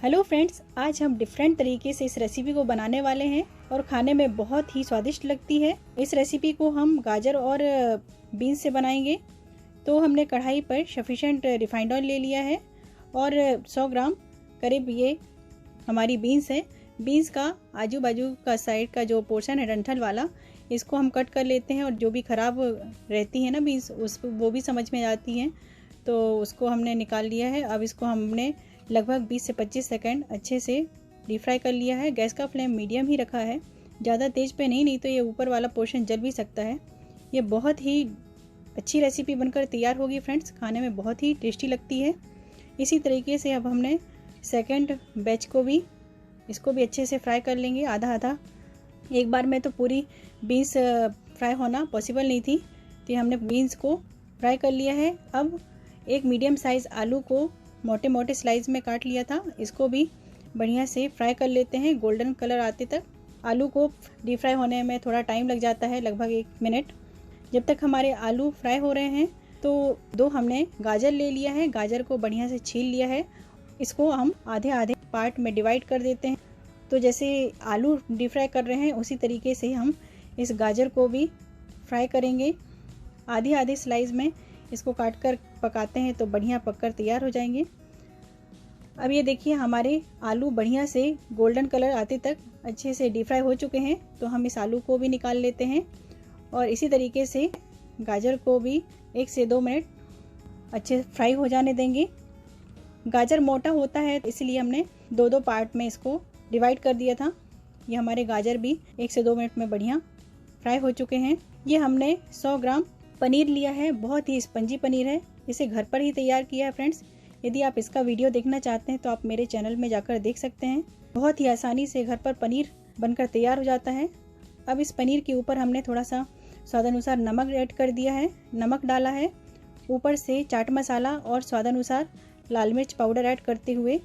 Hello friends, आज हम different तरीके से इस रेसिपी को बनाने वाले हैं और खाने में बहुत ही स्वादिष्ट लगती है। इस रेसिपी को हम गाजर और बीन्स से बनाएंगे। तो हमने कढ़ाई पर सफिशेंट रिफाइंड ऑयल ले लिया है और 100 ग्राम करीब ये हमारी बीन्स है। बीन्स का आजू बाजू का साइड का जो पोर्शन है डंठल वाला, इसको हम कट कर लेते हैं और जो भी ख़राब रहती है ना बीन्स, वो भी समझ में आती हैं, तो उसको हमने निकाल लिया है। अब इसको हमने लगभग 20 से 25 सेकंड अच्छे से डीप फ्राई कर लिया है। गैस का फ्लेम मीडियम ही रखा है, ज़्यादा तेज़ पे नहीं तो ये ऊपर वाला पोर्शन जल भी सकता है। ये बहुत ही अच्छी रेसिपी बनकर तैयार होगी फ्रेंड्स, खाने में बहुत ही टेस्टी लगती है। इसी तरीके से अब हमने सेकंड बैच को भी इसको भी अच्छे से फ्राई कर लेंगे, आधा आधा। एक बार में तो पूरी बीन्स फ्राई होना पॉसिबल नहीं थी, तो हमने बीन्स को फ्राई कर लिया है। अब एक मीडियम साइज़ आलू को मोटे मोटे स्लाइस में काट लिया था, इसको भी बढ़िया से फ्राई कर लेते हैं गोल्डन कलर आते तक। आलू को डीप फ्राई होने में थोड़ा टाइम लग जाता है, लगभग 1 मिनट। जब तक हमारे आलू फ्राई हो रहे हैं तो 2 हमने गाजर ले लिया है, गाजर को बढ़िया से छील लिया है। इसको हम आधे आधे पार्ट में डिवाइड कर देते हैं। तो जैसे आलू डीप फ्राई कर रहे हैं उसी तरीके से हम इस गाजर को भी फ्राई करेंगे। आधी आधी स्लाइस में इसको काट कर पकाते हैं तो बढ़िया पककर तैयार हो जाएंगे। अब ये देखिए हमारे आलू बढ़िया से गोल्डन कलर आते तक अच्छे से डीप फ्राई हो चुके हैं, तो हम इस आलू को भी निकाल लेते हैं और इसी तरीके से गाजर को भी 1 से 2 मिनट अच्छे फ्राई हो जाने देंगे। गाजर मोटा होता है इसलिए हमने 2-2 पार्ट में इसको डिवाइड कर दिया था। ये हमारे गाजर भी 1 से 2 मिनट में बढ़िया फ्राई हो चुके हैं। ये हमने 100 ग्राम पनीर लिया है, बहुत ही स्पंजी पनीर है, इसे घर पर ही तैयार किया है फ्रेंड्स। यदि आप इसका वीडियो देखना चाहते हैं तो आप मेरे चैनल में जाकर देख सकते हैं। बहुत ही आसानी से घर पर पनीर बनकर तैयार हो जाता है। अब इस पनीर के ऊपर हमने थोड़ा सा स्वादानुसार नमक ऐड कर दिया है, नमक डाला है। ऊपर से चाट मसाला और स्वादानुसार लाल मिर्च पाउडर ऐड करते हुए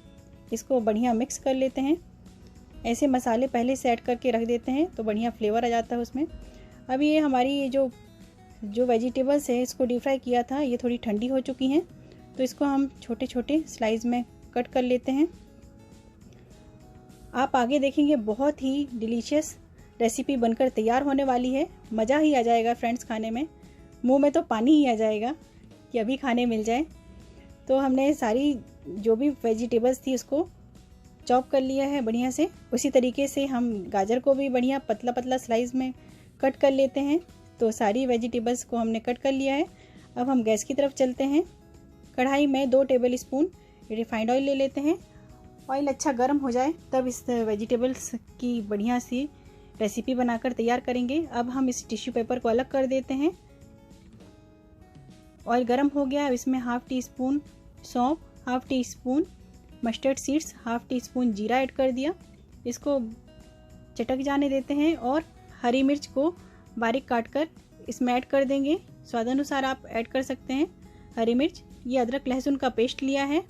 इसको बढ़िया मिक्स कर लेते हैं। ऐसे मसाले पहले से ऐड करके रख देते हैं तो बढ़िया फ्लेवर आ जाता है उसमें। अब ये हमारी जो वेजिटेबल्स है इसको डीप फ्राई किया था, ये थोड़ी ठंडी हो चुकी हैं, तो इसको हम छोटे छोटे स्लाइस में कट कर लेते हैं। आप आगे देखेंगे बहुत ही डिलीशियस रेसिपी बनकर तैयार होने वाली है। मज़ा ही आ जाएगा फ्रेंड्स, खाने में मुंह में तो पानी ही आ जाएगा कि अभी खाने मिल जाए। तो हमने सारी जो भी वेजिटेबल्स थी उसको चॉप कर लिया है बढ़िया से। उसी तरीके से हम गाजर को भी बढ़िया पतला पतला स्लाइस में कट कर लेते हैं। तो सारी वेजिटेबल्स को हमने कट कर लिया है। अब हम गैस की तरफ चलते हैं। कढ़ाई में 2 टेबल स्पून रिफाइंड ऑयल ले लेते हैं। ऑयल अच्छा गर्म हो जाए तब इस वेजिटेबल्स की बढ़िया सी रेसिपी बनाकर तैयार करेंगे। अब हम इस टिश्यू पेपर को अलग कर देते हैं। ऑयल गर्म हो गया, अब इसमें 1/2 टीस्पून सौंफ, 1/2 टीस्पून मस्टर्ड सीड्स, 1/2 टीस्पून जीरा ऐड कर दिया। इसको चटक जाने देते हैं और हरी मिर्च को बारीक काट कर इसमें ऐड कर देंगे। स्वादानुसार आप ऐड कर सकते हैं हरी मिर्च। ये अदरक लहसुन का पेस्ट लिया है,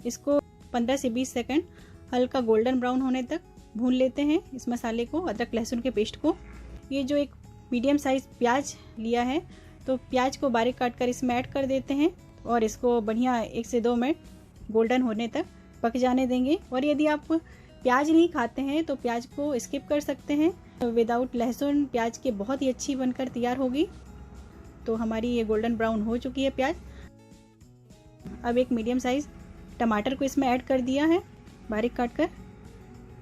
इसको 15 से 20 सेकंड हल्का गोल्डन ब्राउन होने तक भून लेते हैं इस मसाले को, अदरक लहसुन के पेस्ट को। ये जो एक मीडियम साइज़ प्याज लिया है, तो प्याज को बारीक काट कर इसमें ऐड कर देते हैं और इसको बढ़िया 1 से 2 मिनट गोल्डन होने तक पक जाने देंगे। और यदि आप प्याज नहीं खाते हैं तो प्याज को स्किप कर सकते हैं। विदाउट लहसुन प्याज के बहुत ही अच्छी बनकर तैयार होगी। तो हमारी ये गोल्डन ब्राउन हो चुकी है प्याज। अब एक मीडियम साइज़ टमाटर को इसमें ऐड कर दिया है बारीक काट कर,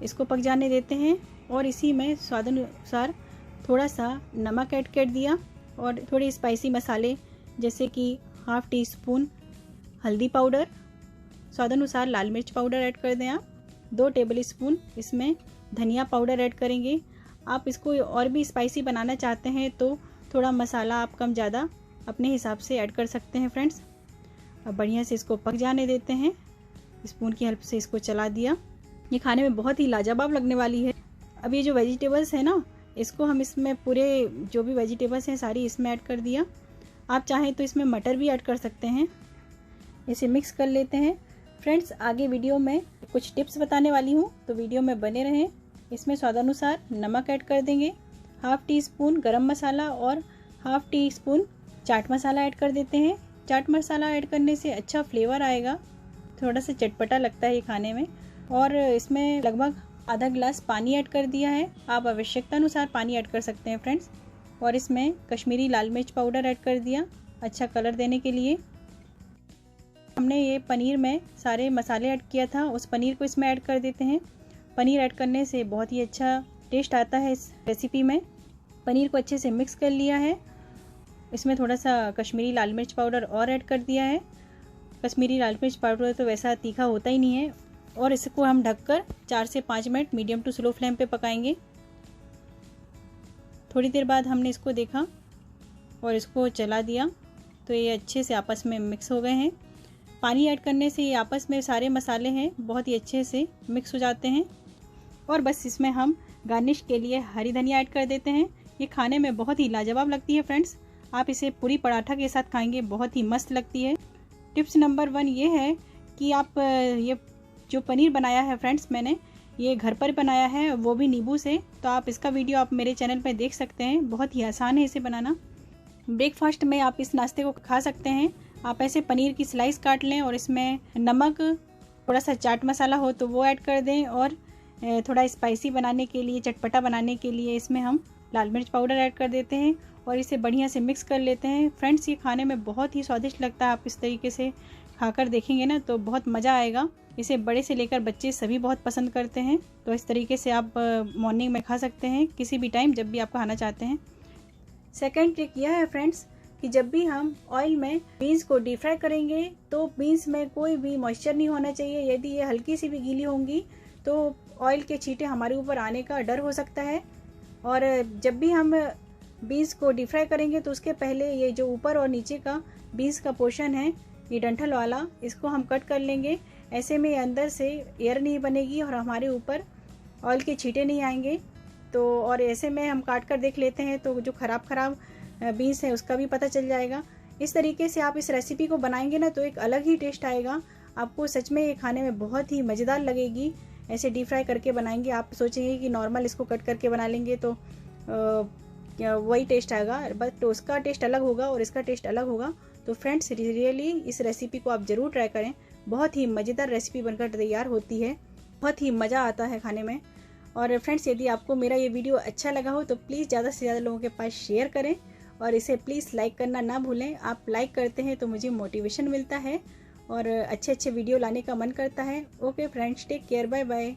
इसको पक जाने देते हैं। और इसी में स्वादानुसार थोड़ा सा नमक ऐड कर दिया और थोड़े स्पाइसी मसाले जैसे कि 1/2 टीस्पून हल्दी पाउडर, स्वादानुसार लाल मिर्च पाउडर ऐड कर दें आप। 2 टेबल स्पून इसमें धनिया पाउडर ऐड करेंगे। आप इसको और भी स्पाइसी बनाना चाहते हैं तो थोड़ा मसाला आप कम ज़्यादा अपने हिसाब से ऐड कर सकते हैं फ्रेंड्स। अब बढ़िया से इसको पक जाने देते हैं, स्पून की हेल्प से इसको चला दिया। ये खाने में बहुत ही लाजवाब लगने वाली है। अब ये जो वेजिटेबल्स है ना, इसको हम इसमें पूरे जो भी वेजिटेबल्स हैं सारी इसमें ऐड कर दिया। आप चाहें तो इसमें मटर भी ऐड कर सकते हैं। इसे मिक्स कर लेते हैं। फ्रेंड्स, आगे वीडियो में कुछ टिप्स बताने वाली हूँ, तो वीडियो में बने रहें। इसमें स्वादानुसार नमक ऐड कर देंगे, 1/2 टीस्पून गरम मसाला और 1/2 टीस्पून चाट मसाला ऐड कर देते हैं। चाट मसाला ऐड करने से अच्छा फ्लेवर आएगा, थोड़ा सा चटपटा लगता है ये खाने में। और इसमें लगभग आधा गिलास पानी ऐड कर दिया है। आप आवश्यकता अनुसार पानी ऐड कर सकते हैं फ्रेंड्स। और इसमें कश्मीरी लाल मिर्च पाउडर ऐड कर दिया अच्छा कलर देने के लिए। हमने ये पनीर में सारे मसाले ऐड किया था, उस पनीर को इसमें ऐड कर देते हैं। पनीर ऐड करने से बहुत ही अच्छा टेस्ट आता है इस रेसिपी में। पनीर को अच्छे से मिक्स कर लिया है। इसमें थोड़ा सा कश्मीरी लाल मिर्च पाउडर और ऐड कर दिया है। कश्मीरी लाल मिर्च पाउडर तो वैसा तीखा होता ही नहीं है। और इसको हम ढककर 4 से 5 minute medium to slow flame पे पकाएंगे। थोड़ी देर बाद हमने इसको देखा और इसको चला दिया तो ये अच्छे से आपस में मिक्स हो गए हैं। पानी ऐड करने से ये आपस में सारे मसाले हैं बहुत ही अच्छे से मिक्स हो जाते हैं। और बस इसमें हम गार्निश के लिए हरी धनिया ऐड कर देते हैं। ये खाने में बहुत ही लाजवाब लगती है फ्रेंड्स। आप इसे पूरी पराठा के साथ खाएंगे, बहुत ही मस्त लगती है। टिप्स नंबर 1 ये है कि आप ये जो पनीर बनाया है फ्रेंड्स मैंने ये घर पर बनाया है, वो भी नींबू से। तो आप इसका वीडियो आप मेरे चैनल पर देख सकते हैं। बहुत ही आसान है इसे बनाना। ब्रेकफास्ट में आप इस नाश्ते को खा सकते हैं। आप ऐसे पनीर की स्लाइस काट लें और इसमें नमक, थोड़ा सा चाट मसाला हो तो वो ऐड कर दें। और थोड़ा स्पाइसी बनाने के लिए, चटपटा बनाने के लिए इसमें हम लाल मिर्च पाउडर ऐड कर देते हैं और इसे बढ़िया से मिक्स कर लेते हैं। फ्रेंड्स ये खाने में बहुत ही स्वादिष्ट लगता है। आप इस तरीके से खाकर देखेंगे ना तो बहुत मज़ा आएगा। इसे बड़े से लेकर बच्चे सभी बहुत पसंद करते हैं। तो इस तरीके से आप मॉर्निंग में खा सकते हैं, किसी भी टाइम जब भी आप खाना चाहते हैं। सेकेंड ट्रिक यह है फ्रेंड्स कि जब भी हम ऑयल में बीन्स को डीप फ्राई करेंगे तो बीन्स में कोई भी मॉइस्चर नहीं होना चाहिए। यदि ये हल्की सी भी गीली होंगी तो ऑयल के छींटे हमारे ऊपर आने का डर हो सकता है। और जब भी हम बीन्स को डीप फ्राई करेंगे तो उसके पहले ये जो ऊपर और नीचे का बीन्स का पोर्शन है, ये डंठल वाला, इसको हम कट कर लेंगे। ऐसे में अंदर से एयर नहीं बनेगी और हमारे ऊपर ऑयल के छींटे नहीं आएंगे। तो और ऐसे में हम काट कर देख लेते हैं तो जो ख़राब बीन्स है उसका भी पता चल जाएगा। इस तरीके से आप इस रेसिपी को बनाएंगे ना तो एक अलग ही टेस्ट आएगा। आपको सच में ये खाने में बहुत ही मज़ेदार लगेगी। ऐसे डीप फ्राई करके बनाएंगे, आप सोचेंगे कि नॉर्मल इसको कट करके बना लेंगे तो वही टेस्ट आएगा, बट उसका टेस्ट अलग होगा और इसका टेस्ट अलग होगा। तो फ्रेंड्स रियली इस रेसिपी को आप ज़रूर ट्राई करें। बहुत ही मज़ेदार रेसिपी बनकर तैयार होती है, बहुत ही मज़ा आता है खाने में। और फ्रेंड्स यदि आपको मेरा ये वीडियो अच्छा लगा हो तो प्लीज़ ज़्यादा से ज़्यादा लोगों के पास शेयर करें और इसे प्लीज़ लाइक करना ना भूलें। आप लाइक करते हैं तो मुझे मोटिवेशन मिलता है और अच्छे वीडियो लाने का मन करता है। Okay friends, take care, bye bye.